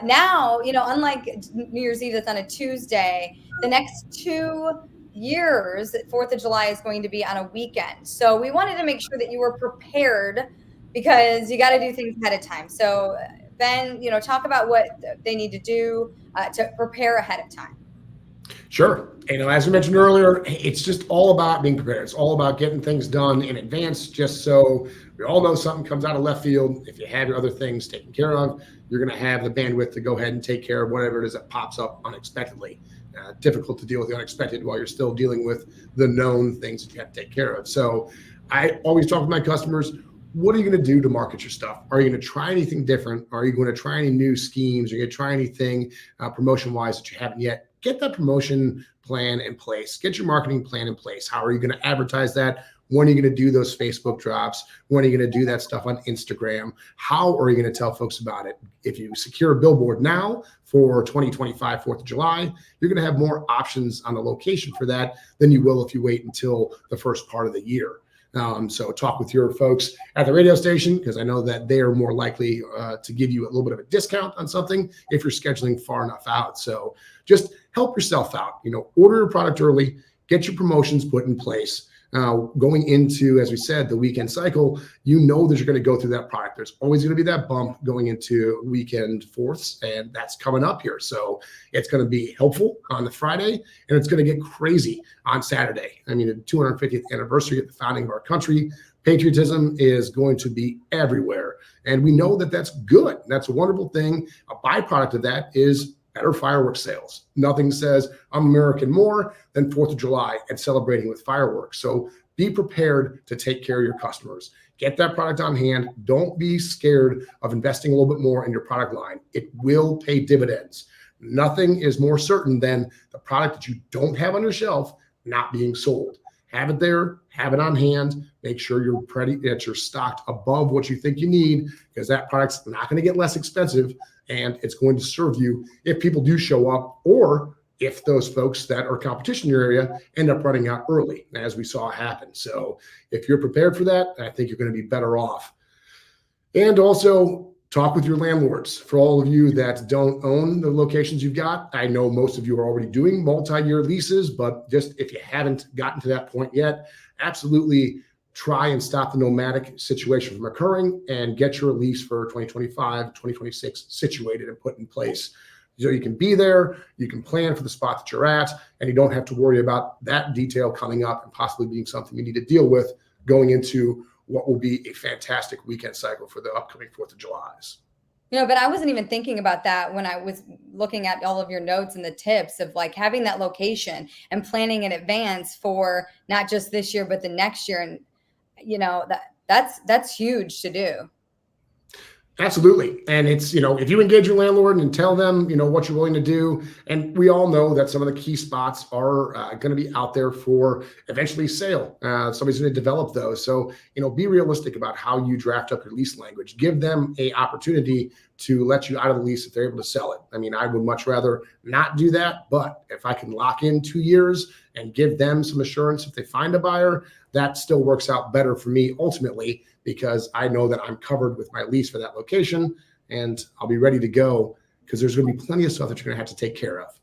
now, unlike New Year's Eve that's on a Tuesday, the next 2 years, 4th of July is going to be on a weekend. So we wanted to make sure that you were prepared because you got to do things ahead of time. So Ben, talk about what they need to do to prepare ahead of time. Sure. As we mentioned earlier, it's just all about being prepared. It's all about getting things done in advance, just so we all know something comes out of left field. If you have your other things taken care of, you're going to have the bandwidth to go ahead and take care of whatever it is that pops up unexpectedly. Difficult to deal with the unexpected while you're still dealing with the known things that you have to take care of. So I always talk with my customers, what are you going to do to market your stuff? Are you going to try anything different? Are you going to try any new schemes? Are you going to try anything promotion-wise that you haven't yet? Get that promotion plan in place. Get your marketing plan in place. How are you going to advertise that? When are you going to do those Facebook drops? When are you going to do that stuff on Instagram? How are you going to tell folks about it? If you secure a billboard now for 2025 4th of July, you're going to have more options on the location for that than you will if you wait until the first part of the year. So talk with your folks at the radio station, because I know that they are more likely to give you a little bit of a discount on something if you're scheduling far enough out. So just help yourself out, order your product early, get your promotions put in place. Going into, as we said, the weekend cycle, that you're going to go through that product. There's always going to be that bump going into weekend fourths, and that's coming up here. So it's going to be helpful on the Friday, and it's going to get crazy on Saturday. I mean, the 250th anniversary of the founding of our country, patriotism is going to be everywhere. And we know that that's good. That's a wonderful thing. A byproduct of that is better fireworks sales. Nothing says I'm American more than 4th of July and celebrating with fireworks. So be prepared to take care of your customers. Get that product on hand. Don't be scared of investing a little bit more in your product line. It will pay dividends. Nothing is more certain than the product that you don't have on your shelf not being sold. Have it there, have it on hand, make sure you're ready, that you're stocked above what you think you need, because that product's not going to get less expensive, and it's going to serve you if people do show up, or if those folks that are competition in your area end up running out early, as we saw happen. So if you're prepared for that, I think you're going to be better off. And also talk with your landlords. For all of you that don't own the locations you've got, I know most of you are already doing multi-year leases, but just if you haven't gotten to that point yet, absolutely try and stop the nomadic situation from occurring and get your lease for 2025, 2026 situated and put in place. So you can be there, you can plan for the spot that you're at, and you don't have to worry about that detail coming up and possibly being something you need to deal with going into what will be a fantastic weekend cycle for the upcoming 4th of July's. But I wasn't even thinking about that when I was looking at all of your notes and the tips of like having that location and planning in advance for not just this year, but the next year. And, that's huge to do. Absolutely. And it's, if you engage your landlord and tell them, what you're willing to do, and we all know that some of the key spots are going to be out there for eventually sale. Somebody's going to develop those. So, be realistic about how you draft up your lease language. Give them a opportunity to let you out of the lease if they're able to sell it. I mean, I would much rather not do that, but if I can lock in 2 years and give them some assurance if they find a buyer, that still works out better for me ultimately, because I know that I'm covered with my lease for that location and I'll be ready to go, because there's going to be plenty of stuff that you're going to have to take care of.